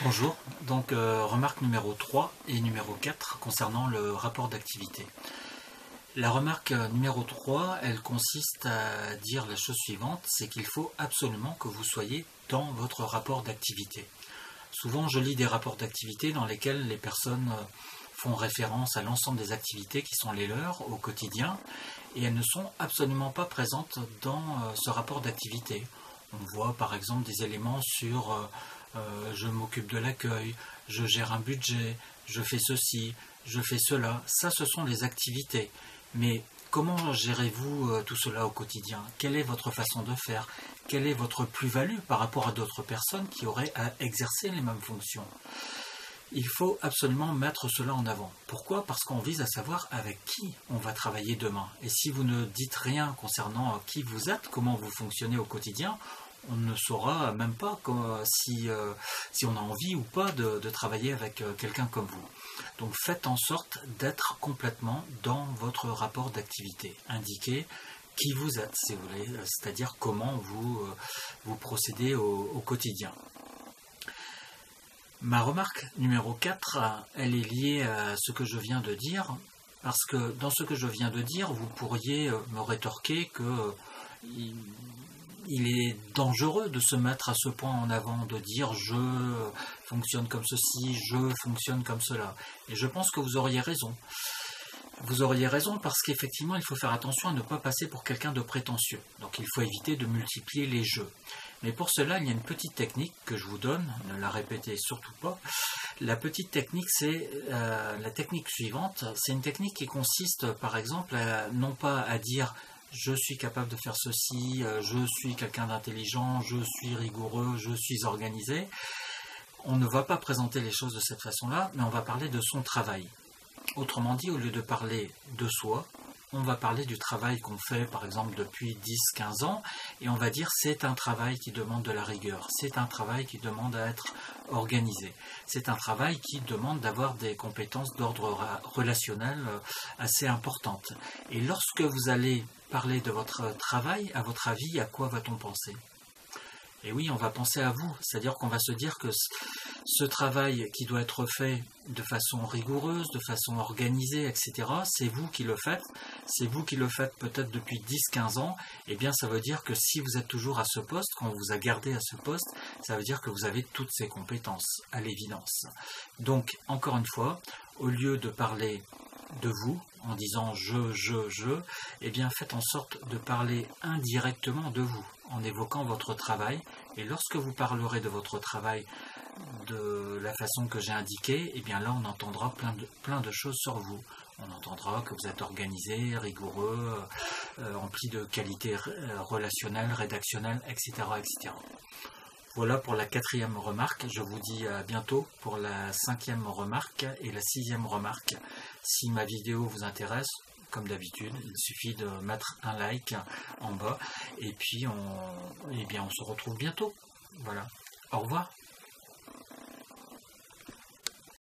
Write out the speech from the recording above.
Bonjour, donc remarque numéro 3 et numéro 4 concernant le rapport d'activité. La remarque numéro 3, elle consiste à dire la chose suivante, c'est qu'il faut absolument que vous soyez dans votre rapport d'activité. Souvent je lis des rapports d'activité dans lesquels les personnes font référence à l'ensemble des activités qui sont les leurs au quotidien et elles ne sont absolument pas présentes dans ce rapport d'activité. On voit par exemple des éléments sur je m'occupe de l'accueil, je gère un budget, je fais ceci, je fais cela. Ça, ce sont les activités. Mais comment gérez-vous tout cela au quotidien? Quelle est votre façon de faire? Quelle est votre plus-value par rapport à d'autres personnes qui auraient à exercer les mêmes fonctions? Il faut absolument mettre cela en avant. Pourquoi? Parce qu'on vise à savoir avec qui on va travailler demain. Et si vous ne dites rien concernant qui vous êtes, comment vous fonctionnez au quotidien, on ne saura même pas si on a envie ou pas de travailler avec quelqu'un comme vous. Donc faites en sorte d'être complètement dans votre rapport d'activité. Indiquez qui vous êtes, si vous voulez, c'est-à-dire comment vous procédez au quotidien. Ma remarque numéro 4, elle est liée à ce que je viens de dire, parce que dans ce que je viens de dire, vous pourriez me rétorquer que il est dangereux de se mettre à ce point en avant, de dire je fonctionne comme ceci, je fonctionne comme cela. Et je pense que vous auriez raison. Vous auriez raison parce qu'effectivement, il faut faire attention à ne pas passer pour quelqu'un de prétentieux. Donc il faut éviter de multiplier les jeux. Mais pour cela, il y a une petite technique que je vous donne, ne la répétez surtout pas. La petite technique, c'est la technique suivante. C'est une technique qui consiste, par exemple, non pas à dire je suis capable de faire ceci, je suis quelqu'un d'intelligent, je suis rigoureux, je suis organisé. On ne va pas présenter les choses de cette façon-là, mais on va parler de son travail. Autrement dit, au lieu de parler de soi, on va parler du travail qu'on fait, par exemple, depuis 10-15 ans, et on va dire c'est un travail qui demande de la rigueur, c'est un travail qui demande à être organisé, c'est un travail qui demande d'avoir des compétences d'ordre relationnel assez importantes. Et lorsque vous allez parler de votre travail, à votre avis, à quoi va-t-on penser? Et oui, on va penser à vous, c'est-à-dire qu'on va se dire que ce travail qui doit être fait de façon rigoureuse, de façon organisée, etc., c'est vous qui le faites, c'est vous qui le faites peut-être depuis 10-15 ans, et bien ça veut dire que si vous êtes toujours à ce poste, quand on vous a gardé à ce poste, ça veut dire que vous avez toutes ces compétences, à l'évidence. Donc, encore une fois, au lieu de parler de vous, en disant je, eh bien faites en sorte de parler indirectement de vous, en évoquant votre travail, et lorsque vous parlerez de votre travail de la façon que j'ai indiquée, eh bien là on entendra plein de choses sur vous. On entendra que vous êtes organisé, rigoureux, empli de qualités relationnelles, rédactionnelles, etc., etc. Voilà pour la 4e remarque. Je vous dis à bientôt pour la 5e remarque et la 6e remarque. Si ma vidéo vous intéresse, comme d'habitude, il suffit de mettre un like en bas et puis on se retrouve bientôt. Voilà. Au revoir.